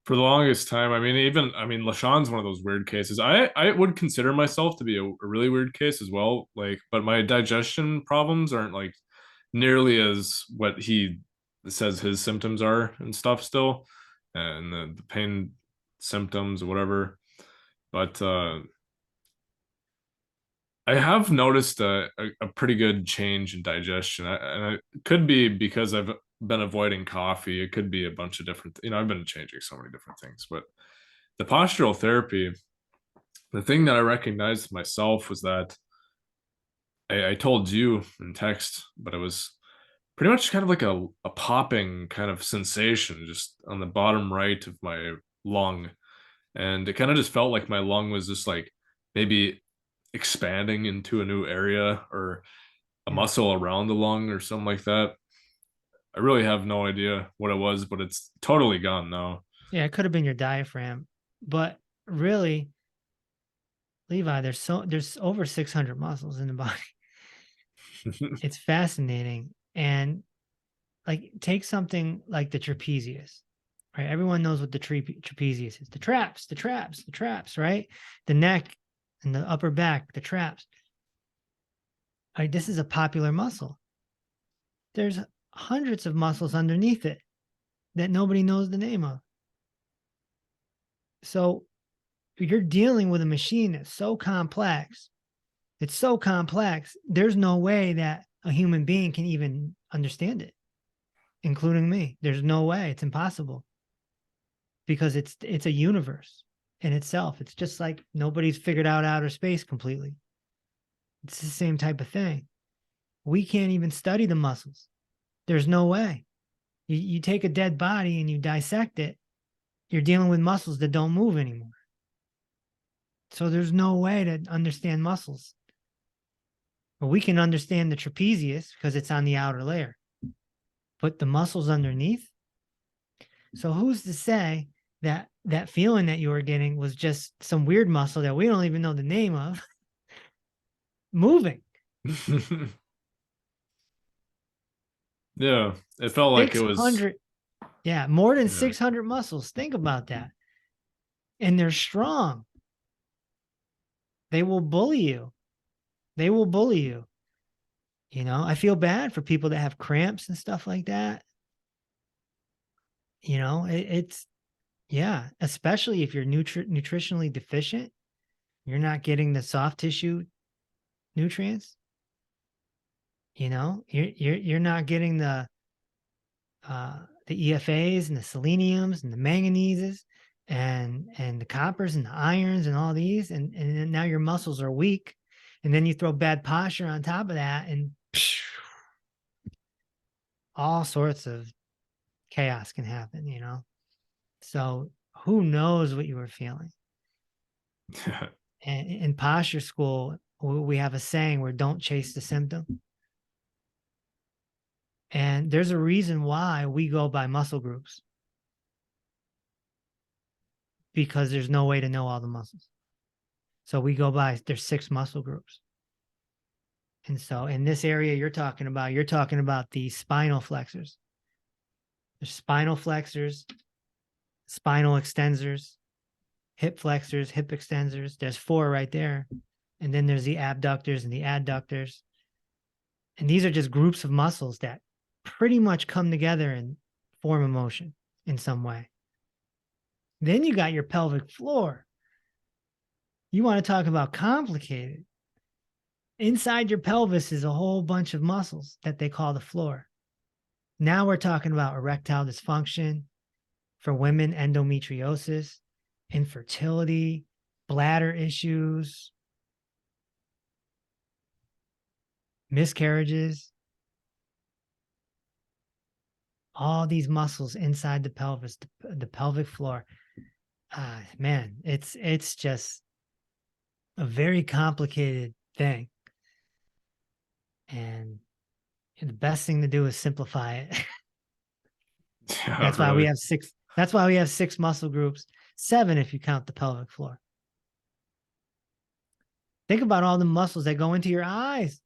for the longest time, LaShawn's one of those weird cases. I would consider myself to be a really weird case as well, like, but my digestion problems aren't like nearly as what he says his symptoms are and stuff still, and the pain symptoms or whatever. But I have noticed a pretty good change in digestion, and it could be because I've been avoiding coffee. It could be a bunch of different, I've been changing so many different things. But the postural therapy, the thing that I recognized myself was that I told you in text, but it was pretty much kind of like a popping kind of sensation just on the bottom right of my lung. And it kind of just felt like my lung was just like maybe expanding into a new area or a Yeah. muscle around the lung or something like that. I really have no idea what it was, but it's totally gone now. Yeah. It could have been your diaphragm, but really, Levi, there's over 600 muscles in the body. It's fascinating. And like take something like the trapezius, right? Everyone knows what the trapezius is. The traps, right? The neck and the upper back, the traps. All right, this is a popular muscle. There's hundreds of muscles underneath it that nobody knows the name of. So you're dealing with a machine that's so complex. It's so complex. There's no way that a human being can even understand it, including me. There's no way. It's impossible. because it's a universe in itself. It's just like nobody's figured out outer space completely. It's the same type of thing. We can't even study the muscles. There's no way. You take a dead body and you dissect it, you're dealing with muscles that don't move anymore. So there's no way to understand muscles. But we can understand the trapezius because it's on the outer layer. But the muscles underneath. So who's to say that that feeling that you were getting was just some weird muscle that we don't even know the name of moving? Yeah, it felt like it was. 600, yeah, more than Yeah. 600 muscles. Think about that. And they're strong. They will bully you. They will bully you. You know, I feel bad for people that have cramps and stuff like that. You know, it's, yeah, especially if you're nutritionally deficient, you're not getting the soft tissue nutrients. You know, you're not getting the EFAs and the seleniums and the manganeses and the coppers and the irons and all these, and then now your muscles are weak, and then you throw bad posture on top of that, and all sorts of chaos can happen. You know, so who knows what you were feeling? And in posture school, we have a saying where don't chase the symptom. And there's a reason why we go by muscle groups, because there's no way to know all the muscles. So we go by, there's 6 muscle groups. And so in this area you're talking about the spinal flexors. There's spinal flexors, spinal extensors, hip flexors, hip extensors. There's 4 right there. And then there's the abductors and the adductors. And these are just groups of muscles that pretty much come together and form a motion in some way. Then you got your pelvic floor. You want to talk about complicated. Inside your pelvis is a whole bunch of muscles that they call the floor. Now we're talking about erectile dysfunction, for women, endometriosis, infertility, bladder issues, miscarriages, all these muscles inside the pelvis, the pelvic floor. Man, it's just a very complicated thing. And the best thing to do is simplify it. Yeah, That's why we really. have 6. That's why we have 6 muscle groups, 7 if you count the pelvic floor. Think about all the muscles that go into your eyes.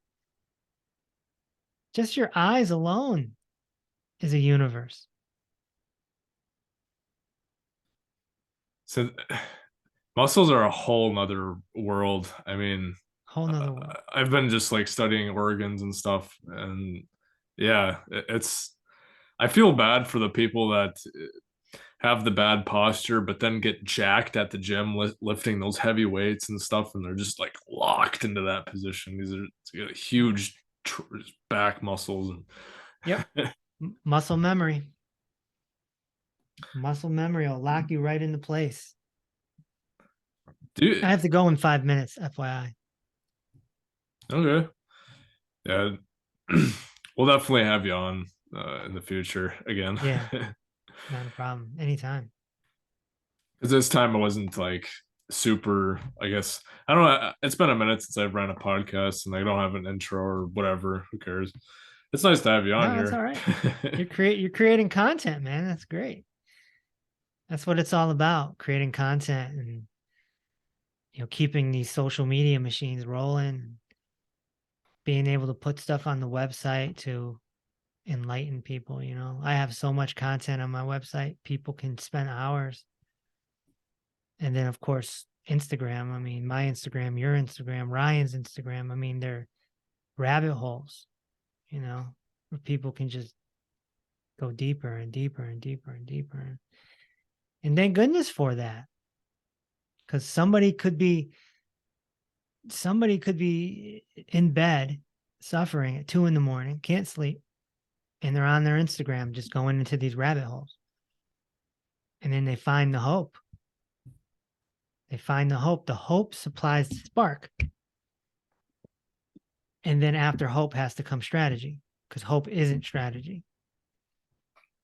Just your eyes alone is a universe. So muscles are a whole nother world. I mean, Whole nother world. I've been just like studying organs and stuff, and yeah, it's. I feel bad for the people that have the bad posture, but then get jacked at the gym lifting those heavy weights and stuff, and they're just like locked into that position. These are huge back muscles. Yep. Muscle memory. Muscle memory will lock you right into place. Dude, I have to go in 5 minutes, FYI. okay, yeah, we'll definitely have you on in the future again. Yeah, not a problem. Anytime. Because this time I wasn't like super, I guess. I don't know. It's been a minute since I've ran a podcast and I don't have an intro or whatever. Who cares? It's nice to have you on No, that's here. all right. You're creating content, man. That's great. That's what it's all about, creating content and keeping these social media machines rolling, being able to put stuff on the website to enlighten people. I have so much content on my website, people can spend hours. And then of course Instagram, I mean, my Instagram, your Instagram, Ryan's Instagram, I mean, they're rabbit holes, where people can just go deeper and deeper and deeper and deeper. And thank goodness for that, because somebody could be in bed suffering at 2 a.m, can't sleep, and they're on their Instagram just going into these rabbit holes. And then they find the hope. They find the hope. The hope supplies the spark. And then after hope has to come strategy, because hope isn't strategy.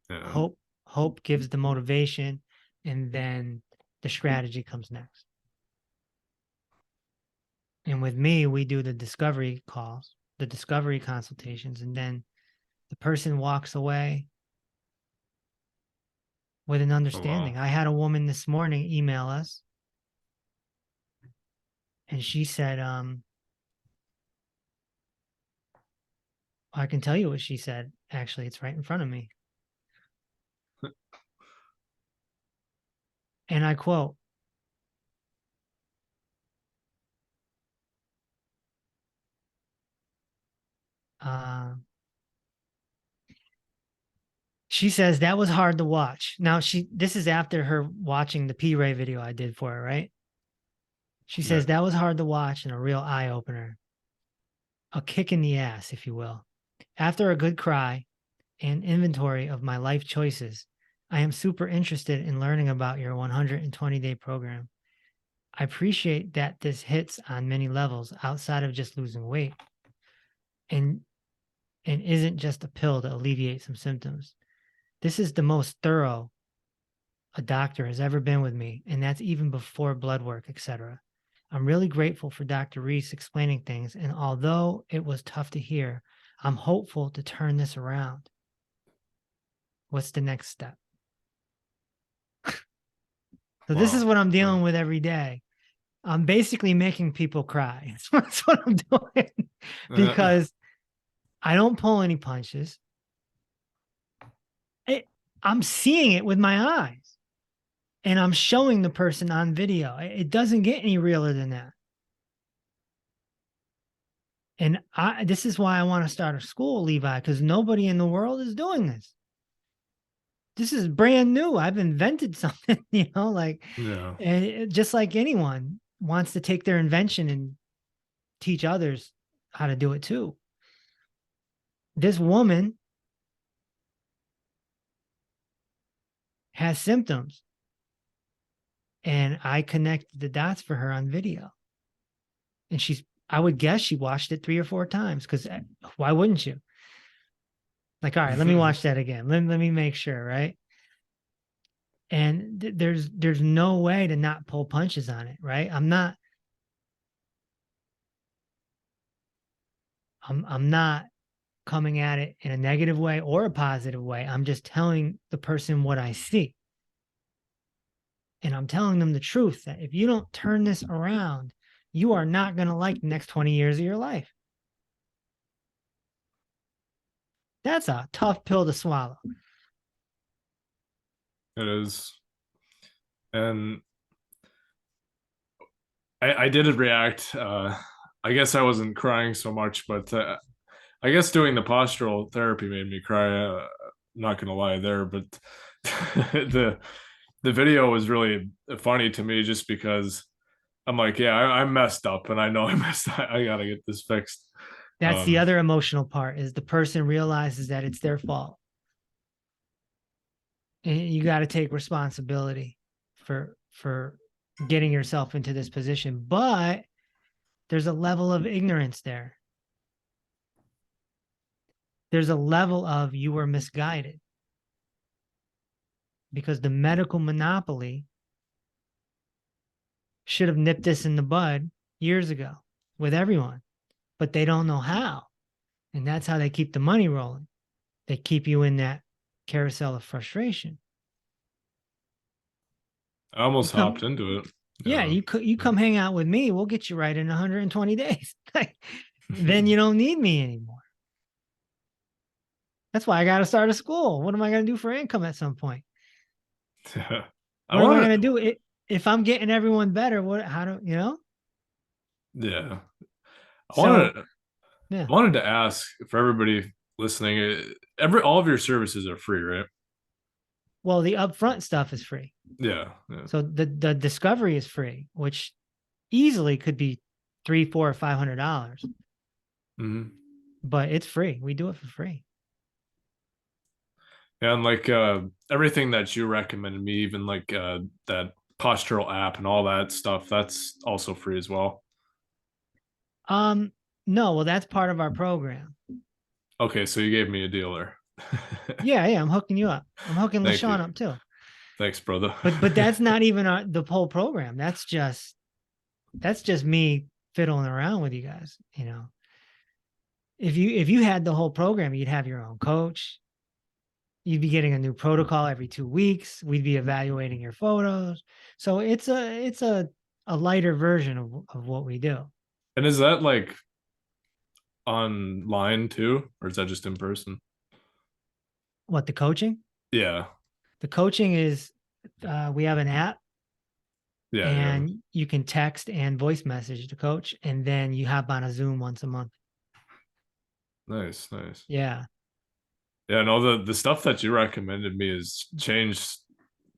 Yeah. Hope gives the motivation, and then the strategy comes next. And with me, we do the discovery calls, the discovery consultations, and then the person walks away with an Oh, understanding. wow. I had a woman this morning email us, and she said, I can tell you what she said. Actually, it's right in front of me. And I quote, uh, she says that was hard to watch. Now this is after her watching the P-Ray video I did for her, right? She Yeah. says that was hard to watch and a real eye opener, a kick in the ass, if you will. After a good cry and inventory of my life choices, I am super interested in learning about your 120-day program. I appreciate that this hits on many levels outside of just losing weight and isn't just a pill to alleviate some symptoms. This is the most thorough a doctor has ever been with me, and that's even before blood work, etc. I'm really grateful for Dr. Reese explaining things, and although it was tough to hear, I'm hopeful to turn this around. What's the next step? So this is Wow. what I'm dealing with every day. I'm basically making people cry. That's what I'm doing because I don't pull any punches. I'm seeing it with my eyes, and I'm showing the person on video. It doesn't get any realer than that. And this is why I want to start a school, Levi, because nobody in the world is doing this. This is brand new. I've invented something, like, Yeah. just like anyone wants to take their invention and teach others how to do it too. This woman has symptoms, and I connected the dots for her on video. And I would guess she watched it 3 or 4 times, because why wouldn't you? Like, all right, let me watch that again. Let me make sure, right? And there's no way to not pull punches on it, right? I'm not coming at it in a negative way or a positive way. I'm just telling the person what I see. And I'm telling them the truth that if you don't turn this around, you are not going to like the next 20 years of your life. That's a tough pill to swallow. It is. And I did react. I guess I wasn't crying so much, but I guess doing the postural therapy made me cry. Not gonna lie there, but the video was really funny to me just because I'm like, yeah, I messed up, and I know I messed up. I gotta get this fixed. That's the Um, other emotional part, is the person realizes that it's their fault. And you got to take responsibility for getting yourself into this position. But there's a level of ignorance there. There's a level of you were misguided, because the medical monopoly should have nipped this in the bud years ago with everyone, but they don't know how. And that's how they keep the money rolling. They keep you in that carousel of frustration. I You almost hopped come, into it. yeah, Yeah. you come hang out with me, we'll get you right in 120 days. Then you don't need me anymore. That's why I got to start a school. What am I going to do for income at some point? I What am I want going to to. do if I'm getting everyone better? How do? Yeah. I So, wanted. yeah. I wanted to ask for everybody listening. Every all of your services are free, right? Well, the upfront stuff is free. Yeah. Yeah. So the discovery is free, which easily could be $300, $400, or $500, Mhm. but it's free. We do it for free. Yeah, and like everything that you recommended me, even like that postural app and all that stuff, that's also free as well. Um, no, well, that's part of our program. Okay, so you gave me a deal there. Yeah, yeah, I'm hooking you up. I'm hooking Thank you. LaShawn up too. Thanks, brother. But that's not even the whole program. That's just me fiddling around with you guys. If you had the whole program, you'd have your own coach. You'd be getting a new protocol every 2 weeks. We'd be evaluating your photos. So it's a lighter version of what we do. And is that like online too, or is that just in person? What the coaching? Yeah, The coaching is we have an app yeah, yeah. and you can text and voice message the coach, and then you hop on a Zoom once a month. Nice, nice. Yeah. Yeah, no, the stuff that you recommended me has changed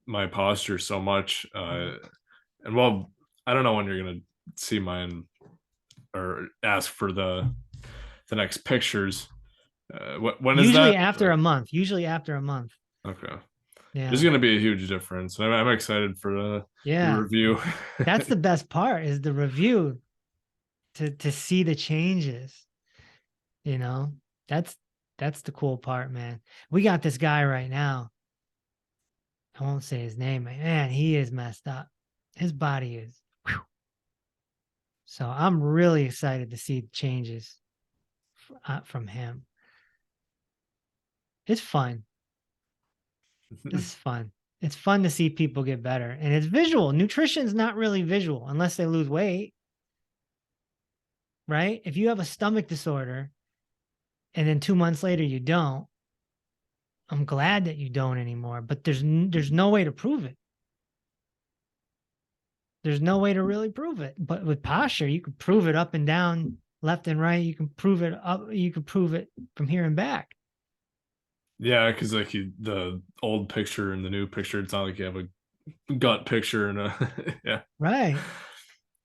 my posture so much. And well, I don't know when you're gonna see mine or ask for the next pictures. When is Usually that? after a month. Usually after a month. Okay, there's Yeah. gonna be a huge difference. I'm excited for the Yeah. review. That's the best part is the review to see the changes, you know. That's that's the cool part, man. We got this guy right now. I won't say his name, but man, he is messed up. His body is. Whew. So I'm really excited to see the changes from him. It's fun. This is fun. It's fun to see people get better, and it's visual. Nutrition's not really visual unless they lose weight, right? If you have a stomach disorder and then 2 months later you don't, I'm glad that you don't anymore. But there's no way to prove it. There's no way to really prove it. But with posture, you can prove it up and down, left and right. You can prove it up. You can prove it from here and back. Yeah, because like the old picture and the new picture, it's not like you have a gut picture and a yeah. Right.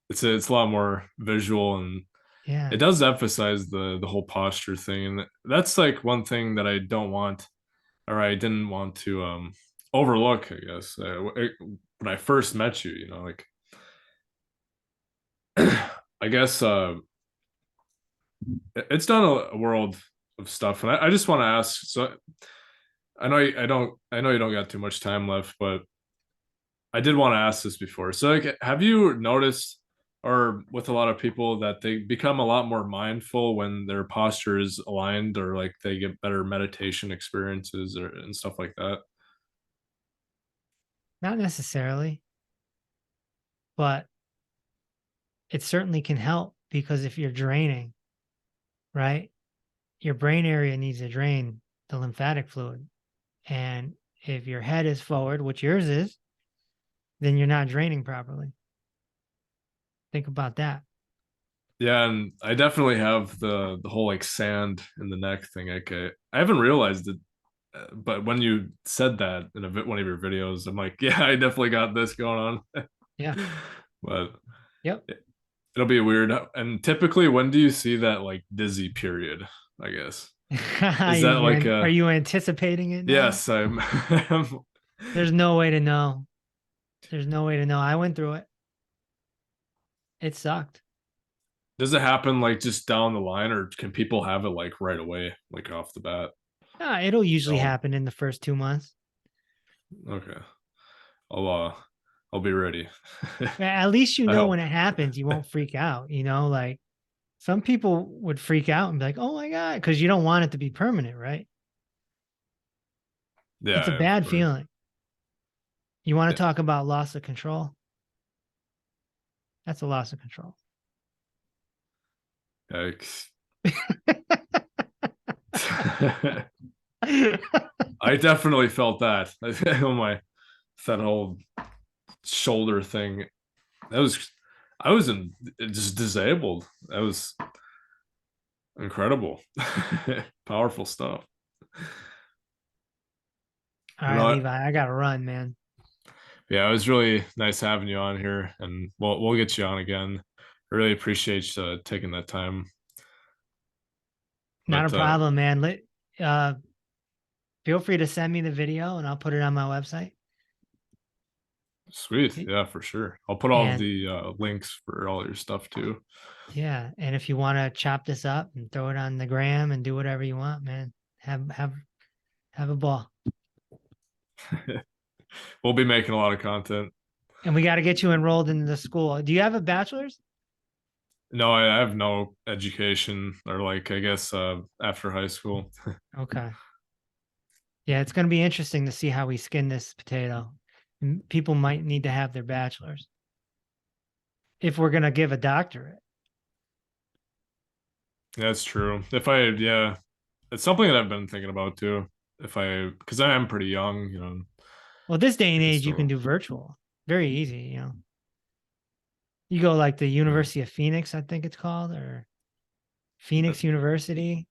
It's a lot more visual, and it Yeah. does emphasize the whole posture thing, and that's like one thing that I don't want, or I didn't want to overlook, I guess. When I first met you, like I guess it's done a world of stuff, and I just want to ask. So I know you don't got too much time left, but I did want to ask this before. So, like, have you noticed, or with a lot of people, that they become a lot more mindful when their posture is aligned, or like they get better meditation experiences, and stuff like that? Not necessarily, but it certainly can help because if you're draining, right, your brain area needs to drain the lymphatic fluid. And if your head is forward, which yours is, then you're not draining properly. Think about that. Yeah, and I definitely have the whole like sand in the neck thing. Okay, I haven't realized it, but when you said that in one of your videos, I'm like, yeah, I definitely got this going on. Yeah. But Yep. it'll be weird. And typically, when do you see that like dizzy period? I guess is that like Are a you anticipating it now? yes? I'm. There's no way to know. There's no way to know. I went through it. It sucked. Does it happen like just down the line, or can people have it like right away, like off the bat? It'll usually Oh, happen in the first 2 months. okay. I'll uh, I'll be ready. At least you I know hope. when it happens, you won't freak out. Like some people would freak out and be like, "Oh my god," because you don't want it to be permanent, right? It's a Yeah, of bad course. feeling. You want to Yeah. talk about loss of control? That's a loss of control. Yikes. I definitely felt that. Oh my, that whole shoulder thing. That was, I was just disabled. That was incredible. Powerful stuff. All You right, know what? Levi, I gotta run, man. Yeah, it was really nice having you on here, and we'll get you on again. I really appreciate you taking that time. Not a But problem, man. Uh, feel free to send me the video and I'll put it on my website. Sweet. Y- Yeah, for sure. I'll put all of And the links for all your stuff too. yeah, and if you want to chop this up and throw it on the gram and do whatever you want, man, have a ball. We'll be making a lot of content. And we got to get you enrolled in the school. Do you have a bachelor's? No, I have no education or like I guess after high school. Okay. Yeah, it's going to be interesting to see how we skin this potato. People might need to have their bachelor's if we're going to give a doctorate. That's true. If I yeah, it's something that I've been thinking about too. If I because I am pretty young, Well, this day I and can age, you can still do virtual. Very easy, you know. You go like the yeah. University of Phoenix, I think it's called, or Phoenix University,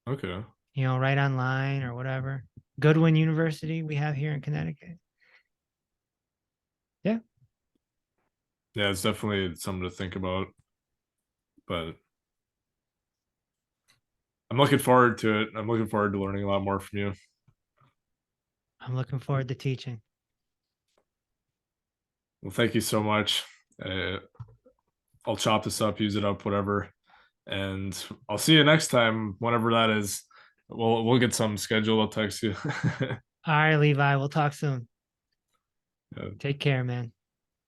Okay. you know, right online or whatever. Goodwin University, we have here in Connecticut. Yeah, Yeah, it's definitely something to think about. But I'm looking forward to it. I'm looking forward to learning a lot more from you. I'm looking forward to teaching. Well, thank you so much. Uh, I'll chop this up, use it up, whatever, and I'll see you next time, whenever that is. We'll get some schedule. I'll text you. All right, Levi, we'll talk soon. Yeah. Take care, man.